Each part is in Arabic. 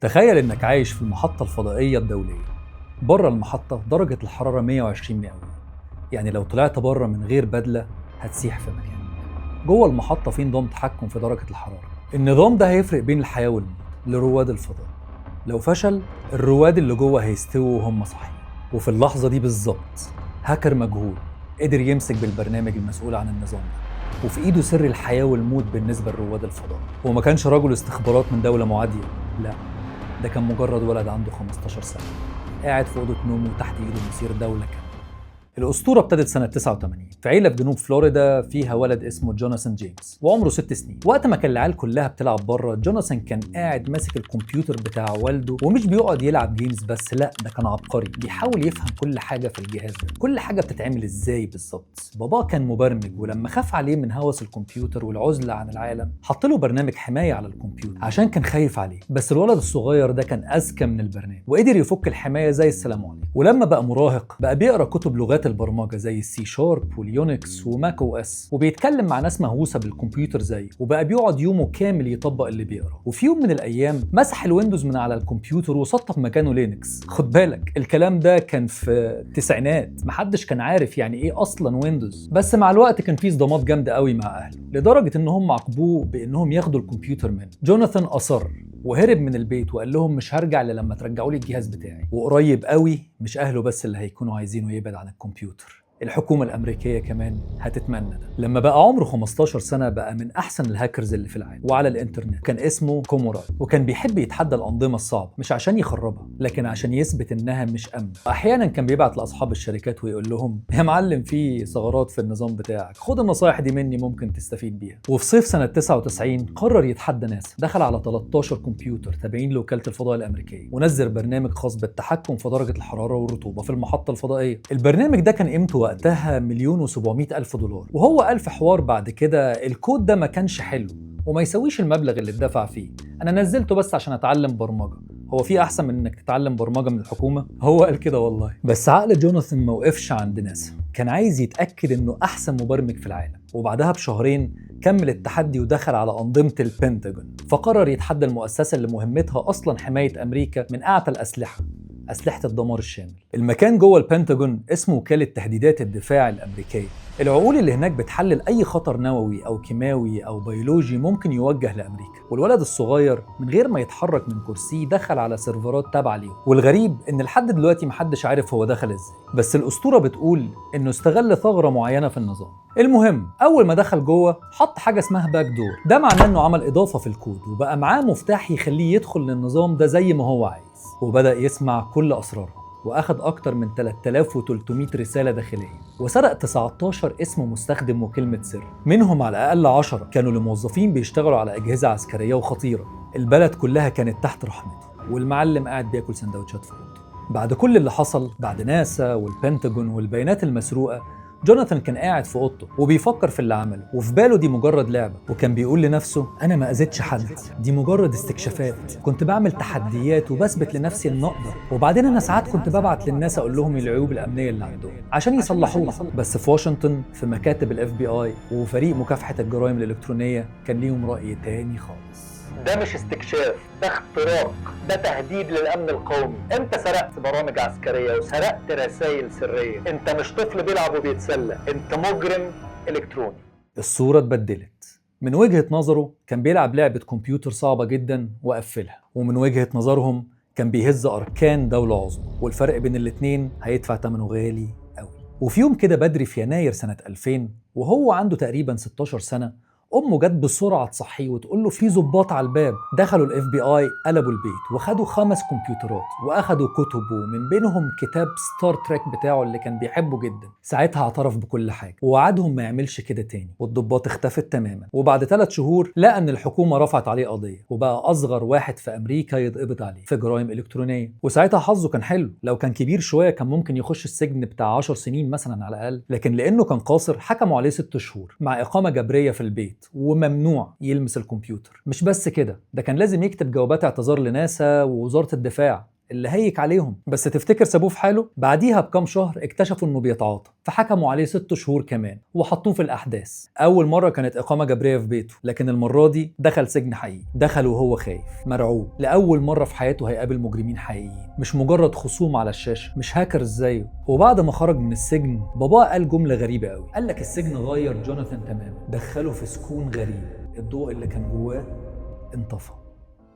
تخيل إنك عايش في المحطة الفضائية الدولية. بره المحطة درجة الحرارة 120 مئوية، يعني لو طلعت بره من غير بدلة هتسيح في مكانك. جوه المحطة في نظام تحكم في درجة الحرارة. النظام ده هيفرق بين الحياة والموت لرواد الفضاء. لو فشل، الرواد اللي جوه هيستووا وهم صاحيين. وفي اللحظة دي بالظبط هاكر مجهول قدر يمسك بالبرنامج المسؤول عن النظام ده، وفي ايده سر الحياة والموت بالنسبة لرواد الفضاء. وما كانش رجل استخبارات من دولة معادية، لا، ده كان مجرد ولد عنده 15 سنة قاعد في أوضة نومه تحت إيده مصير دولة كاملة. الأسطورة ابتدت سنة 89 في عيلة في جنوب فلوريدا فيها ولد اسمه جوناثان جيمس وعمره 6 سنين. وقت ما كان العيال كلها بتلعب بره، جوناثان كان قاعد ماسك الكمبيوتر بتاع والده، ومش بيقعد يلعب جيمز بس، لا، ده كان عبقري بيحاول يفهم كل حاجة في الجهاز ده، كل حاجة بتتعمل ازاي بالظبط. باباه كان مبرمج، ولما خاف عليه من هوس الكمبيوتر والعزلة عن العالم حط له برنامج حماية على الكمبيوتر عشان كان خايف عليه. بس الولد الصغير ده كان أذكى من البرنامج وقدر يفك الحماية زي السلام عليكم. ولما بقى مراهق بقى بيقرأ كتب لغات البرمجة زي السي شارب واليونكس وماك او اس، وبيتكلم مع ناس مهووسه بالكمبيوتر زيه، وبقى بيقعد يومه كامل يطبق اللي بيقراه. وفي يوم من الايام مسح الويندوز من على الكمبيوتر وسطب مكانه لينكس. خد بالك الكلام ده كان في التسعينات، محدش كان عارف يعني ايه اصلا ويندوز. بس مع الوقت كان في صدمات جامده قوي مع اهله، لدرجه ان هم عاقبوه بانهم ياخدوا الكمبيوتر منه. جوناثان اصر وهرب من البيت وقال لهم مش هرجع الا لما ترجعوا لي الجهاز بتاعي. وقريب قوي مش اهله بس اللي هيكونوا عايزينه يبعد عن الكمبيوتر، الحكومة الأمريكية كمان هتتمنى ده. لما بقى عمره 15 سنة بقى من أحسن الهاكرز اللي في العالم وعلى الإنترنت. كان اسمه كوموراي، وكان بيحب يتحدى الأنظمة الصعبة مش عشان يخربها لكن عشان يثبت إنها مش أمن. أحيانا كان بيبعت لأصحاب الشركات ويقول لهم يا معلم في ثغرات في النظام بتاعك، خد النصايح دي مني ممكن تستفيد بيها. وفي صيف سنة 99 قرر يتحدى ناسا، دخل على 13 كمبيوتر تابعين لوكالة الفضاء الأمريكية ونزل برنامج خاص بالتحكم في درجة الحرارة والرطوبة في المحطة الفضائية. البرنامج ده كان قيمته وقتها $1,700,000، وهو قال في حوار بعد كده الكود ده ما كانش حلو وما يسويش المبلغ اللي اتدفع فيه، انا نزلته بس عشان اتعلم برمجه، هو في احسن من انك تتعلم برمجه من الحكومه؟ هو قال كده والله. بس عقل جوناثان ما وقفش عند ناسا، كان عايز يتاكد انه احسن مبرمج في العالم. وبعدها بشهرين كمل التحدي ودخل على أنظمة البنتاجون، فقرر يتحدى المؤسسة اللي مهمتها أصلا حماية أمريكا من أعتى الأسلحة، أسلحة الدمار الشامل. المكان جوه البنتاجون اسمه وكالة تهديدات الدفاع الأمريكية. العقول اللي هناك بتحلل أي خطر نووي أو كيماوي أو بيولوجي ممكن يوجه لأمريكا. والولد الصغير من غير ما يتحرك من كرسيه دخل على سيرفرات تابعة ليهم، والغريب إن لحد دلوقتي محدش عارف هو دخل إزاي، بس الأسطورة بتقول إنه استغل ثغرة معينة في النظام. المهم أول ما دخل جوه حط حاجة اسمها باك دور، ده معناه إنه عمل إضافة في الكود وبقى معاه مفتاح يخليه يدخل للنظام ده زي ما هو عايز، وبدأ يسمع كل أسرارهم وأخد أكتر من 3300 رسالة داخلية، وسرق 19 اسم مستخدم وكلمة سر، منهم على الأقل 10 كانوا لموظفين بيشتغلوا على أجهزة عسكرية وخطيرة. البلد كلها كانت تحت رحمته، والمعلم قاعد بياكل سندوتشات في أوضته. بعد كل اللي حصل، بعد ناسا والبنتاجون والبيانات المسروقة، جوناثان كان قاعد في اوضته وبيفكر في اللي عمله، وفي باله دي مجرد لعبه، وكان بيقول لنفسه انا ما اذيتش حد، دي مجرد استكشافات، كنت بعمل تحديات وبثبت لنفسي ان اقدر، وبعدين انا ساعات كنت ببعت للناس اقول لهم العيوب الامنيه اللي عندهم عشان يصلحوها. بس في واشنطن في مكاتب الاف بي اي وفريق مكافحه الجرائم الالكترونيه كان ليهم راي تاني خالص. ده مش استكشاف، ده اختراق، ده تهديد للامن القومي. انت سرقت برامج عسكريه وسرقت رسائل سريه، انت مش طفل بيلعب وبيتسلى، انت مجرم الكتروني. الصوره اتبدلت. من وجهه نظره كان بيلعب لعبه كمبيوتر صعبه جدا وقفلها، ومن وجهه نظرهم كان بيهز اركان دوله عظمى، والفرق بين الاتنين هيدفع ثمنه غالي قوي. وفي يوم كده بدري في يناير سنه 2000 وهو عنده تقريبا 16 سنه، امه جت بسرعه تصحيه وتقول له في ضباط على الباب. دخلوا الاف بي اي، قلبوا البيت وخدوا 5 كمبيوترات واخدوا كتبه، من بينهم كتاب ستار تريك بتاعه اللي كان بيحبه جدا. ساعتها اعترف بكل حاجه ووعدهم ما يعملش كده تاني، والضباط اختفت تماما. وبعد 3 شهور لقى ان الحكومه رفعت عليه قضيه، وبقى اصغر واحد في امريكا يتقبض عليه في جرائم الكترونيه. وساعتها حظه كان حلو، لو كان كبير شويه كان ممكن يخش السجن بتاع 10 سنين مثلا على الاقل، لكن لانه كان قاصر حكموا عليه 6 شهور مع اقامه جبريه في البيت، وممنوع يلمس الكمبيوتر. مش بس كده، ده كان لازم يكتب جوابات اعتذار لناسا ووزارة الدفاع اللي هيك عليهم. بس تفتكر سابوه في حاله؟ بعديها بكام شهر اكتشفوا انه بيتعاطى، فحكموا عليه 6 شهور كمان وحطوه في الاحداث. اول مره كانت اقامه جبريه في بيته، لكن المره دي دخل سجن حقيقي. دخل وهو خايف مرعوب، لاول مره في حياته هيقابل مجرمين حقيقيين، مش مجرد خصوم على الشاشه، مش هاكر زيه. وبعد ما خرج من السجن باباه قال جمله غريبه قوي، قال لك السجن غير جوناثان تماما، دخله في سكون غريب، الضوء اللي كان جواه انطفى.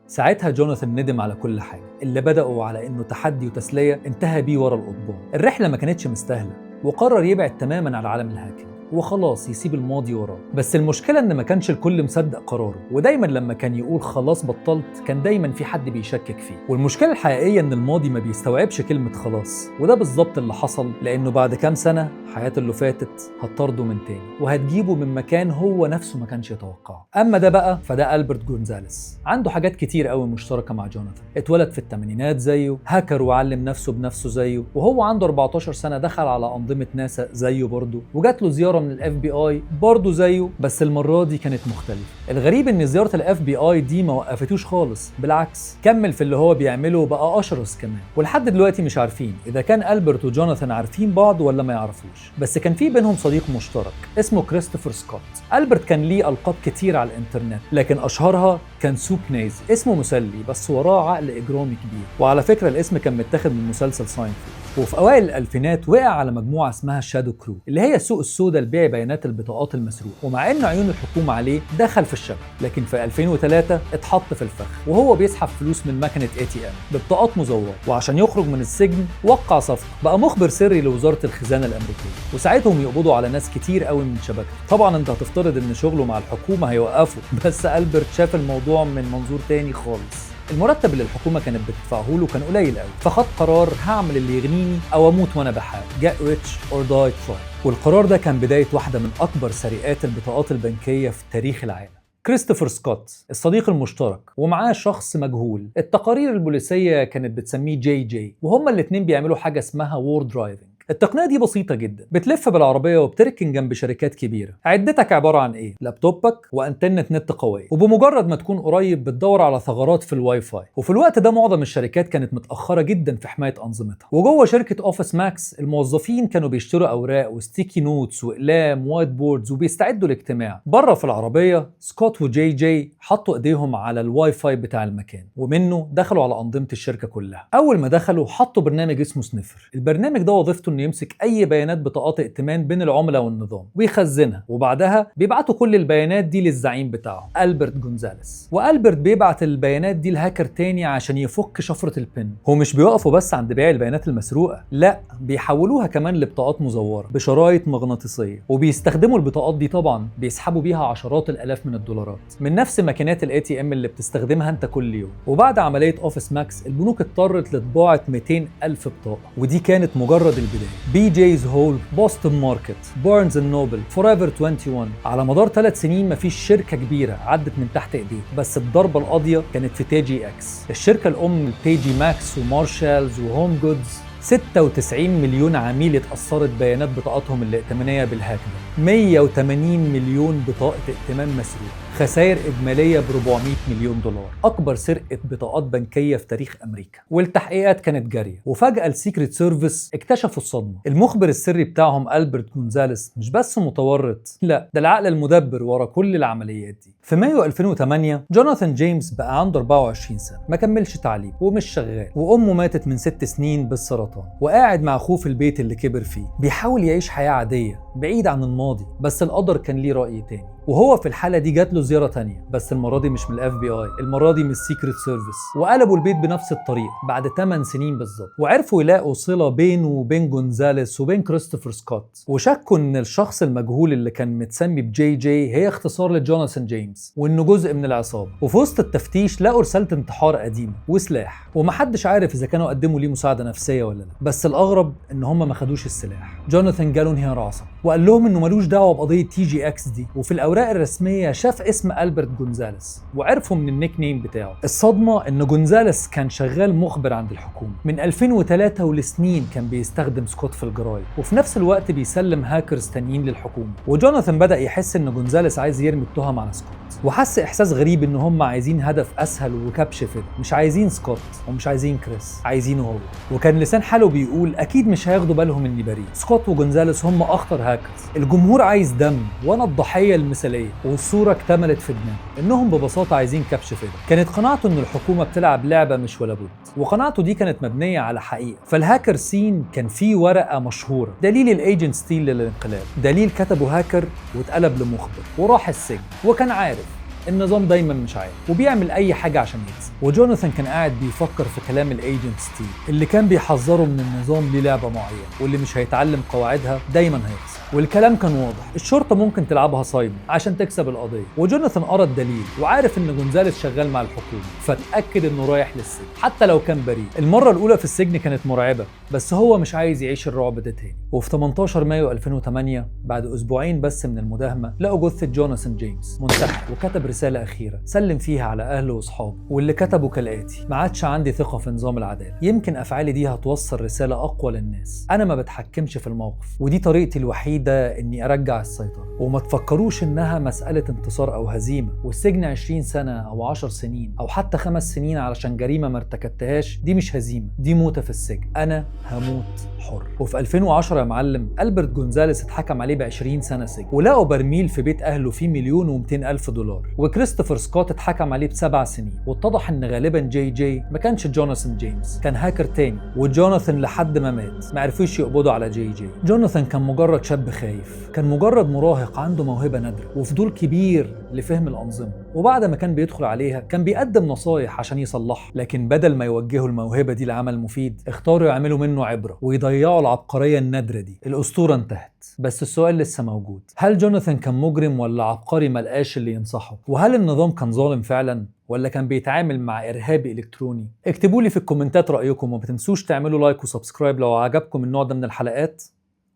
ساعتها جوناثان ندم على كل حاجة، اللي بدأوا على إنه تحدي وتسلية انتهى بيه ورا القضبان. الرحلة ما كانتش مستاهلة، وقرر يبعد تماماً عن عالم الهاكينج وخلاص يسيب الماضي وراه. بس المشكلة إن ما كانش الكل مصدق قراره، ودايماً لما كان يقول خلاص بطلت كان دايماً في حد بيشكك فيه. والمشكلة الحقيقية إن الماضي ما بيستوعبش كلمة خلاص، وده بالظبط اللي حصل، لأنه بعد كام سنة حياته اللي فاتت هتطرده من تاني وهتجيبه من مكان هو نفسه ما كانش يتوقعه. أما ده بقى فده ألبرت جونزاليس، عنده حاجات كتير قوي مشتركة مع جوناثان. اتولد في الثمانينات زيه، هاكر وعلم نفسه بنفسه زيه، وهو عنده 14 سنة دخل على أنظمة ناسا زيه برضه، وجات له زيارة من الاف بي اي برضه زيه، بس المرة دي كانت مختلفة. الغريب ان زيارة الاف بي اي دي ما وقفتوش خالص، بالعكس كمل في اللي هو بيعمله وبقى أشرس كمان. ولحد دلوقتي مش عارفين إذا كان ألبرت وجوناثان عارفين بعض ولا ما يعرفوش، بس كان في بينهم صديق مشترك اسمه كريستوفر سكوت. ألبرت كان ليه ألقاب كتير على الإنترنت، لكن أشهرها كان سوب نيزي، اسمه مسلي بس وراه عقل إجرامي كبير. وعلى فكرة الاسم كان متاخد من مسلسل ساينفيلد. وفي أوائل الألفينات وقع على مجموعة اسمها شادو كرو، اللي هي السوق السوداء لبيع بيانات البطاقات المسروقة. ومع إن عيون الحكومة عليه دخل في الشبكة، لكن في 2003 اتحط في الفخ وهو بيسحب فلوس من مكنة ATM ببطاقات مزورة. وعشان يخرج من السجن وقع صفقة، بقى مخبر سري لوزارة الخزانة الأمريكية، وساعتهم يقبضوا على ناس كتير قوي من شبكته. طبعا انت هتفترض ان شغله مع الحكومة هيوقفه، بس ألبرت شاف الموضوع من منظور تاني خالص. المرتب اللي الحكومة كانت بتدفعه له كان قليل قوي، فخد قرار هعمل اللي يغنيني او اموت وانا بحال، get rich or die trying. والقرار ده كان بداية واحدة من اكبر سرقات البطاقات البنكية في تاريخ العالم. كريستوفر سكوت الصديق المشترك ومعاه شخص مجهول، التقارير البوليسية كانت بتسميه جي جي، وهما الاتنين بيعملوا حاجة اسمها وور درايفنج. التقنية دي بسيطة جدا، بتلف بالعربية وبتركن جنب شركات كبيرة. عدتك عبارة عن ايه؟ لابتوبك وانتنة نت قوية، وبمجرد ما تكون قريب بتدور على ثغرات في الواي فاي. وفي الوقت ده معظم الشركات كانت متأخرة جدا في حماية أنظمتها. وجوه شركة اوفيس ماكس الموظفين كانوا بيشتروا أوراق وستيكي نوتس وأقلام وايت بوردز وبيستعدوا لاجتماع. بره في العربية سكوت وجي جي حطوا ايديهم على الواي فاي بتاع المكان، ومنه دخلوا على أنظمة الشركة كلها. أول ما دخلوا حطوا برنامج اسمه سنيفر. البرنامج ده وظيفته انه يمسك اي بيانات بطاقات ائتمان بين العملاء والنظام ويخزنها، وبعدها بيبعتوا كل البيانات دي للزعيم بتاعه ألبرت جونزاليس. وألبرت بيبعت البيانات دي لهاكر تاني عشان يفك شفرة البن. هو مش بيوقفوا بس عند بيع البيانات المسروقة، لا بيحولوها كمان لبطاقات مزورة بشرايط مغناطيسية، وبيستخدموا البطاقات دي طبعا بيسحبوا بيها عشرات الالاف من الدولارات من نفس ماكينات الاي تي ام اللي بتستخدمها انت كل يوم. وبعد عملية اوفيس ماكس البنوك اضطرت لطباعة 200,000 بطاقة، ودي كانت مجرد البداية. جيز هول، بوستون ماركت، بارنز اند نوبل، فورايفر 21. على مدار 3 سنين مفيش شركة كبيرة عدت من تحت ايديه، بس الضربة القاضية كانت في تيجي اكس، الشركة الام لتيجي ماكس ومارشالز وهوم جودز. 96 مليون عميل اتأثرت بيانات بطاقاتهم الائتمانية بالهاك ده، 180 مليون بطاقة ائتمان مسروقة، خسائر إجمالية ب 400 مليون دولار، أكبر سرقة بطاقات بنكية في تاريخ أمريكا. والتحقيقات كانت جارية، وفجأة السيكريت سيرفيس اكتشفوا الصدمة. المخبر السري بتاعهم ألبرت جونزاليس مش بس متورط، لا ده العقل المدبر ورا كل العمليات دي. في مايو 2008 جوناثان جيمس بقى عنده 24 سنة، ما كملش تعليم ومش شغال، وأمه ماتت من 6 سنين بالسرطان، وقاعد مع أخوه في البيت اللي كبر فيه، بيحاول يعيش حياة عادية بعيد عن الماضي. بس القدر كان ليه رأي تاني، وهو في الحالة دي جات له زيارة تانية، بس المرة دي مش من الاف بي اي، المرة دي من السيكريت سيرفيس، وقلبوا البيت بنفس الطريقة بعد 8 سنين بالظبط، وعرفوا يلاقوا صلة بينه وبين جونزاليس وبين كريستوفر سكوت، وشكوا ان الشخص المجهول اللي كان متسمي بجي جي هي اختصار لجوناثان جيمس، وانه جزء من العصابة. وفي وسط التفتيش لقوا رسالة انتحار قديمة وسلاح، ومحدش عارف اذا كانوا قدموا ليه مساعدة نفسية ولا لا، بس الاغرب ان هم ما خدوش السلاح. جوناثان جاله انهيار عصبي وقال لهم انه ملوش دعوة بقضية تي جي اكس دي، وفي الأوراق الرسمية شاف اسم ألبرت جونزاليس وعرفوا من النيك نيم بتاعه. الصدمة إن جونزاليس كان شغال مخبر عند الحكومة من 2003 ولسنين، كان بيستخدم سكوت في الجرايد وفي نفس الوقت بيسلم هاكرز تانيين للحكومة. وجوناثان بدأ يحس إن جونزاليس عايز يرمي التهم على سكوت، وحس إحساس غريب إن هم عايزين هدف أسهل وكبش فدا، مش عايزين سكوت ومش عايزين كريس، عايزينه هو. وكان لسان حاله بيقول أكيد مش هياخدوا بالهم إني بريء، سكوت وجونزاليس هم أخطر هاكرز، الجمهور عايز دم وأنا الضحية المثالية. والصورة اكتملت في دماغه إنهم ببساطة عايزين كبش فدا. كانت قناعته إن الحكومة بتلعب لعبة مش ولا بد، وقناعته دي كانت مبنية على حقيقة. فالهاكر سين كان فيه ورقة مشهورة دليل الايجنت ستيل للانقلاب، دليل كتبه هاكر واتقلب لمخبر وراح السجن، وكان عارف النظام دايما مش عارف وبيعمل اي حاجه عشان يكسب. وجوناثان كان قاعد بيفكر في كلام الايجنت ستيل اللي كان بيحذره من النظام ليه لعبه معينه، واللي مش هيتعلم قواعدها دايما هيخسر. والكلام كان واضح، الشرطه ممكن تلعبها صايمه عشان تكسب القضيه. وجوناثان قرا الدليل وعارف ان جونزاليس شغال مع الحكومه، فاتاكد انه رايح للسجن حتى لو كان بريء. المره الاولى في السجن كانت مرعبه، بس هو مش عايز يعيش الرعب ده تاني. وفي 18 مايو 2008 بعد اسبوعين بس من المداهمه، لقوا جثه جوناثان جيمس منتحر، وكتب رساله اخيره سلم فيها على اهله واصحابه، واللي كتبه كالاتي: ما عادش عندي ثقه في نظام العداله، يمكن افعالي دي هتوصل رساله اقوى للناس، انا ما بتحكمش في الموقف، ودي طريقتي الوحيده اني ارجع السيطره، وما تفكروش انها مساله انتصار او هزيمه، والسجن 20 سنه او 10 سنين او حتى 5 سنين علشان جريمه ما ارتكبتهاش دي مش هزيمه، دي موته في السجن، انا هموت حر. وفي 2010 يا معلم ألبرت جونزاليس اتحكم عليه ب 20 سنه سجن، ولقوا برميل في بيت اهله فيه $1,200,000. وكريستوفر سكوت اتحكم عليه ب7 سنين، واتضح ان غالبا جي ما كانش جوناثان جيمس، كان هاكر تاني. وجوناثان لحد ما مات ما عرفوش يقبضوا على جي. جوناثان كان مجرد شاب خايف، كان مجرد مراهق عنده موهبه نادره وفضول كبير لفهم الانظمه، وبعد ما كان بيدخل عليها كان بيقدم نصايح عشان يصلحها، لكن بدل ما يوجهوا الموهبه دي لعمل مفيد اختاروا يعملوا منه عبره ويضيعوا العبقريه النادره دي. الاسطوره انتهت، بس السؤال لسه موجود: هل جوناثان كان مجرم ولا عبقري ملقاش اللي ينصحه؟ وهل النظام كان ظالم فعلا ولا كان بيتعامل مع إرهابي إلكتروني؟ اكتبوا لي في الكومنتات رأيكم، وما تنسوش تعملوا لايك وسبسكرايب لو عجبكم النوع ده من الحلقات،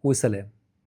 وسلام.